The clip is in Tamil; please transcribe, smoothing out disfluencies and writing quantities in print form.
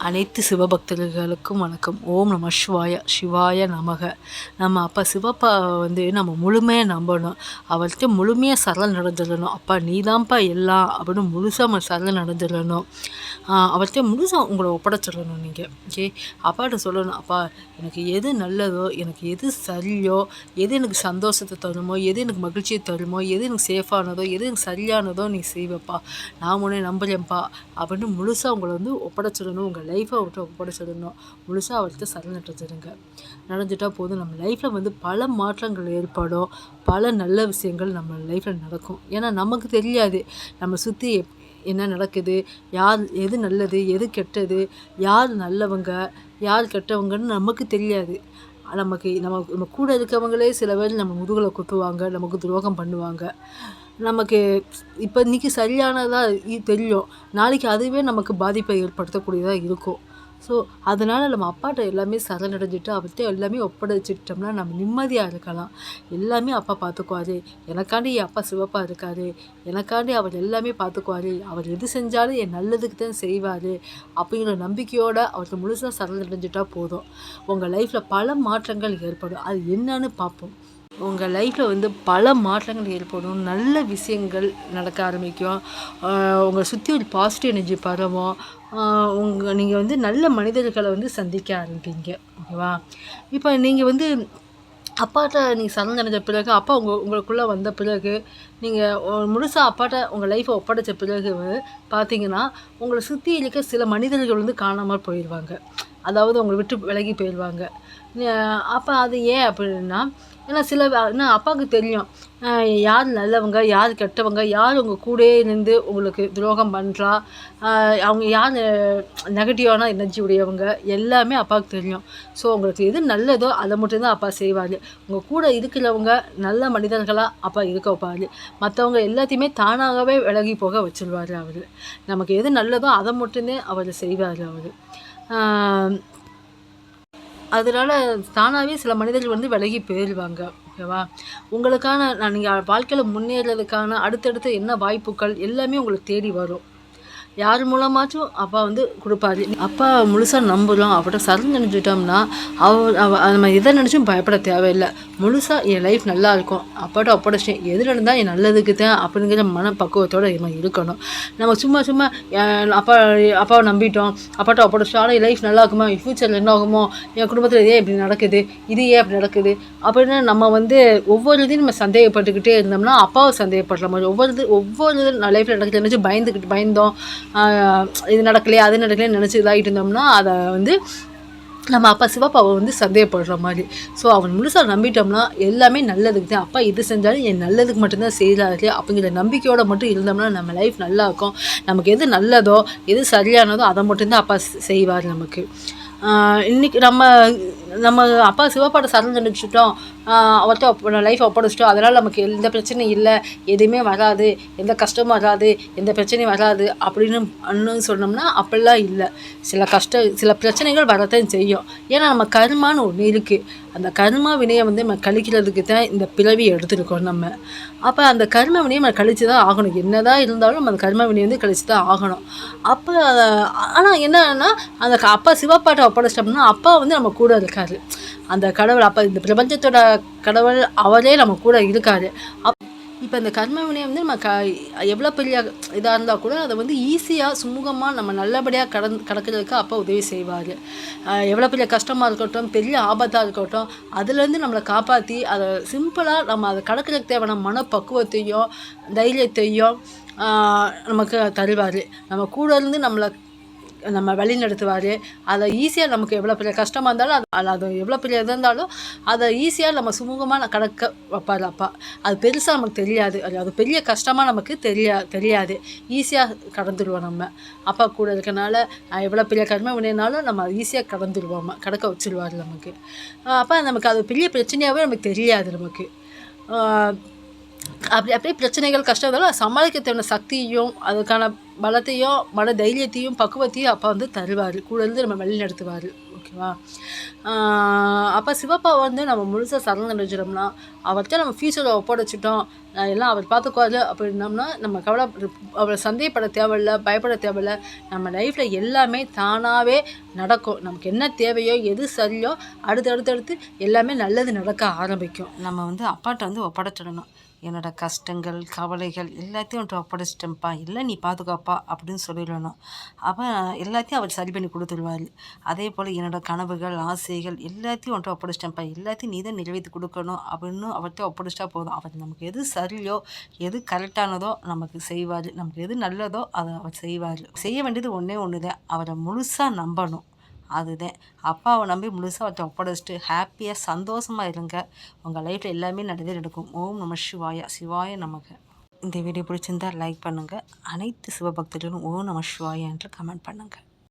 அனைத்து சிவபக்தர்களுக்கும் வணக்கம். ஓம் நம சிவாய சிவாய நமக. நம்ம அப்பா சிவப்பா நம்ம முழுமையாக நம்பணும். அவர்கிட்ட முழுமையாக சரண் நடந்துடணும். அப்பா நீதான்ப்பா எல்லாம் அப்படின்னு முழுசாக நம்ம சரண் நடந்துடணும். அவர்கிட்ட முழுசாக உங்களை ஒப்படைச்சிடணும். நீங்கள் ஓகே அப்பாட்ட சொல்லணும், அப்பா எனக்கு எது நல்லதோ, எனக்கு எது சரியோ, எது எனக்கு சந்தோஷத்தை தருமோ, எது எனக்கு மகிழ்ச்சியை தருமோ, எது எனக்கு சேஃபானதோ, எது எனக்கு சரியானதோ நீ செய்வப்பா, நான் உன்னை நம்புறேன்ப்பா அப்படின்னு முழுசாக உங்களை ஒப்படைச்சிடணும். உங்கள் லைஃப்பை விட்டு ஒப்படைச்சிடணும். முழுசாக அவர்கிட்ட சரணடைஞ்சிடுங்க. நடந்துட்டால் போதும். நம்ம லைஃப்பில் பல மாற்றங்கள் ஏற்படும். பல நல்ல விஷயங்கள் நம்ம லைஃப்பில் நடக்கும். ஏன்னா நமக்கு தெரியாது நம்ம சுற்றி என்ன நடக்குது, யார் எது நல்லது எது கெட்டது, யார் நல்லவங்க யார் கெட்டவங்கன்னு நமக்கு தெரியாது. நம்ம கூட இருக்கவங்களே சில பேர் நம்ம முதுகில் குத்துவாங்க, நமக்கு துரோகம் பண்ணுவாங்க. நமக்கு இப்போ இன்றைக்கி சரியானதாக தெரியும், நாளைக்கு அதுவே நமக்கு பாதிப்பை ஏற்படுத்தக்கூடியதாக இருக்கும். ஸோ அதனால் நம்ம அப்பாட்ட எல்லாமே சரணடைஞ்சிட்டு அவர்கிட்ட எல்லாமே ஒப்படைச்சிட்டோம்னா நம்ம நிம்மதியாக இருக்கலாம். எல்லாமே அப்பா பார்த்துக்குவாரு. எனக்காண்டி என் அப்பா சிவப்பா இருக்காரு, எனக்காண்டி அவர் எல்லாமே பார்த்துக்குவாரு, அவர் எது செஞ்சாலும் என் நல்லதுக்கு தான் செய்வார் அப்படிங்கிற நம்பிக்கையோடு அவர்கிட்ட முழுசாக சரணடைஞ்சிட்டா போதும். உங்கள் லைஃப்பில் பல மாற்றங்கள் ஏற்படும். அது என்னன்னு பார்ப்போம். உங்கள் லைஃப்பில் பல மாற்றங்கள் ஏற்படும். நல்ல விஷயங்கள் நடக்க ஆரம்பிக்கும். உங்களை சுற்றி ஒரு பாசிட்டிவ் எனர்ஜி பரவும். நீங்கள் நல்ல மனிதர்களை சந்திக்க ஆரம்பிப்பீங்க. ஓகேவா? இப்போ நீங்கள் அப்பாட்ட நீங்கள் சரணடைஞ்ச பிறகு, அப்பா உங்களுக்குள்ளே வந்த பிறகு, நீங்கள் முழுசாக அப்பாட்ட உங்கள் லைஃப்பை ஒப்படைச்ச பிறகு பார்த்தீங்கன்னா, உங்களை சுற்றி இருக்க சில மனிதர்கள் காணாமல் போயிடுவாங்க. அதாவது உங்களை விட்டு விலகி போயிடுவாங்க. அப்போ அது ஏன் அப்படின்னா, ஏன்னா அப்பாவுக்கு தெரியும் யார் நல்லவங்க யார் கெட்டவங்க, யார் உங்கள் கூடயே இருந்து உங்களுக்கு துரோகம் பண்ணுறா, அவங்க யார் நெகட்டிவான எனர்ஜி உடையவங்க, எல்லாமே அப்பாவுக்கு தெரியும். ஸோ உங்களுக்கு எது நல்லதோ அதை மட்டும்தான் அப்பா செய்வார். உங்கள் கூட இருக்கிறவங்க நல்ல மனிதர்களாக அப்பா இருக்க வைப்பார். மற்றவங்க எல்லாத்தையுமே தானாகவே விலகி போக வச்சுருவார் அவர். நமக்கு எது நல்லதோ அதை மட்டும்தான் அவர் செய்வார் அவர். அதனால் தானாகவே சில மனிதர்கள் விலகி போயிடுவாங்க. ஓகேவா? உங்களுக்கான நீங்கள் வாழ்க்கையில் முன்னேறதுக்கான அடுத்தடுத்து என்ன வாய்ப்புகள் எல்லாமே உங்களுக்கு தேடி வரும். யார் மூலமாச்சும் அப்பா கொடுப்பாரு. அப்பா முழுசாக நம்புகிறோம், அவர்கிட்ட சரணடைஞ்சிட்டோம்னா நம்ம எதை நினச்சும் பயப்பட தேவையில்லை. முழுசாக என் லைஃப் நல்லா இருக்கும், அப்பாட்ட ஒப்படைச்சேன், எது நடந்தால் என் நல்லதுக்கு தான் அப்படிங்கிற மனப்பக்குவத்தோடு நம்ம இருக்கணும். நம்ம சும்மா அப்பாவை நம்பிட்டோம், அப்பாட்ட ஒப்படைச்சோம், ஆனால் என் லைஃப் நல்லா இருக்குமா, ஃப்யூச்சரில் என்ன ஆகுமோ, என் குடும்பத்தில் ஏன் இப்படி நடக்குது, இது ஏன் அப்படி நடக்குது அப்படின்னு நம்ம ஒவ்வொரு இதையும் நம்ம சந்தேகப்பட்டுக்கிட்டே இருந்தோம்னா அப்பாவை சந்தேகப்படுற மாதிரி ஒவ்வொரு லைஃப்பில் நடக்குது நினச்சி பயந்தோம், இது நடக்கலையே அது நடக்கலையே நினச்சி இதாகிட்டு இருந்தோம்னா அதை நம்ம அப்பா சிவப்பாவை சந்தேகப்படுற மாதிரி. ஸோ அவன் முழுசாக நம்பிட்டோம்னா எல்லாமே நல்லதுக்கு தான். அப்பா எது செஞ்சாலும் என் நல்லதுக்கு மட்டும்தான் செய்கிறாரு அப்படிங்கிற நம்பிக்கையோடு மட்டும் இருந்தோம்னா நம்ம லைஃப் நல்லா இருக்கும். நமக்கு எது நல்லதோ எது சரியானதோ அதை மட்டும்தான் அப்பா செய்வார் நமக்கு. இன்றைக்கி நம்ம அப்பா சிவப்பாட்ட சரணடைஞ்சிட்டோம், அவர்கிட்ட லைஃப்பை ஒப்படைச்சிட்டோம், அதனால் நமக்கு எந்த பிரச்சனையும் இல்லை, எதுவுமே வராது, எந்த கஷ்டமும் வராது, எந்த பிரச்சனையும் வராது அப்படின்னு சொன்னோம்னா அப்படிலாம் இல்லை. சில பிரச்சனைகள் வரத்தான் செய்யும். ஏன்னா நம்ம கர்மான்னு ஒன்று இருக்குது. அந்த கர்மா வினையை நம்ம கழிக்கிறதுக்கு தான் இந்த பிறவி எடுத்துருக்கோம் நம்ம. அப்போ அந்த கர்ம வினையை நம்ம கழித்து தான் ஆகணும். என்னதான் இருந்தாலும் நம்ம அந்த கர்ம வினையை கழித்து தான் ஆகணும். அப்போ ஆனால் என்னன்னா அந்த அப்பா சிவப்பாட்ட ஒப்படைச்சிட்டோம்னா அப்பா நம்ம கூட இருக்காரு. அந்த கடவுள் அப்பா இந்த பிரபஞ்சத்தோட கடவுள் அவரே நம்ம கூட இருக்காரு. இப்போ இந்த கர்ம வினையை நம்ம எவ்வளோ பெரிய இதாக இருந்தால் கூட அதை ஈஸியாக சுமூகமாக நம்ம நல்லபடியாக கடக்கிறதுக்கு அப்பா உதவி செய்வார். எவ்வளோ பெரிய கஷ்டமாக இருக்கட்டும், பெரிய ஆபத்தாக இருக்கட்டும், அதுலேருந்து நம்மளை காப்பாற்றி அதை சிம்பிளாக நம்ம அதை கடக்கிறதுக்கு தேவையான மனப்பக்குவத்தையும் தைரியத்தையும் நமக்கு தருவார். நம்ம கூட இருந்து நம்ம வழி நடத்துவார். அதை ஈஸியாக நமக்கு எவ்வளோ பெரிய கஷ்டமாக இருந்தாலும் அது எவ்வளோ பெரிய இது இருந்தாலும் அதை ஈஸியாக நம்ம சுமூகமாக கடக்க வைப்பார் அப்பா. அது பெருசாக நமக்கு தெரியாது, அது பெரிய கஷ்டமாக நமக்கு தெரியாது, ஈஸியாக கடந்துடுவோம் நம்ம. அப்பா கூட இருக்கனால எவ்வளோ பெரிய கர்ம வினைனாலும் நம்ம ஈஸியாக கடக்க வச்சுருவார் நமக்கு. அப்போ நமக்கு அது பெரிய பிரச்சனையாகவே நமக்கு தெரியாது. நமக்கு அப்படியே பிரச்சனைகள் கஷ்டம் இருந்தாலும் சமாளிக்க தேவையான சக்தியும் அதுக்கான பலத்தையும் மன தைரியத்தையும் பக்குவத்தையும் அப்பா தருவார். கூட இருந்து நம்ம வழி நடத்துவார். ஓகே. ஓகேவா? அப்போ சிவப்பா வந்து நம்ம முழுசாக சரணடைஞ்சிட்டோம்னா, அவர்கிட்ட நம்ம ஃப்யூச்சரை ஒப்படைச்சிட்டோம், எல்லாம் அவர் பார்த்துக்குவாரு அப்படின்னோம்னா, நம்ம அவரை சந்தேகப்பட தேவையில்ல, பயப்பட தேவையில்ல. நம்ம லைஃப்பில் எல்லாமே தானாகவே நடக்கும். நமக்கு என்ன தேவையோ, எது சரியோ, அடுத்தடுத்து எல்லாமே நல்லது நடக்க ஆரம்பிக்கும். நம்ம வந்து அப்பாட்ட வந்து ஒப்படைச்சிடணும். என்னோட கஷ்டங்கள், கவலைகள் எல்லாத்தையும் அவன்ட்ட ஒப்படைச்சிட்டேன்ப்பா, இல்லை நீ பார்த்துக்கோப்பா அப்படின்னு சொல்லிடணும். அப்போ எல்லாத்தையும் அவர் சரி பண்ணி கொடுத்துருவாரு. அதே போல் என்னோட கனவுகள், ஆசைகள் எல்லாத்தையும் அவன்ட்ட ஒப்படைச்சிட்டேன்ப்பா, எல்லாத்தையும் நீ தான் நிறைவேற்றி கொடுக்கணும் அப்படின்னு அவர்கிட்ட ஒப்படைச்சிட்டா போதும். அவர் நமக்கு எது சரியோ, எது கரெக்டானதோ நமக்கு செய்வார். நமக்கு எது நல்லதோ அதை அவர் செய்வார். செய்ய வேண்டியது ஒன்றே ஒன்று தான், அவரை முழுசாக நம்பணும். அதுதான். அப்பாவை நம்பி முழுசாக அவர்கிட்ட ஒப்படைச்சிட்டு ஹாப்பியாக சந்தோஷமாக இருங்க. உங்கள் லைஃப்பில் எல்லாமே நல்லதே நடக்கும். ஓம் நம சிவாய. சிவாய நமக. இந்த வீடியோ பிடிச்சிருந்தால் லைக் பண்ணுங்கள். அனைத்து சிவபக்தர்களும் ஓம் நம சிவாய என்று கமெண்ட் பண்ணுங்கள்.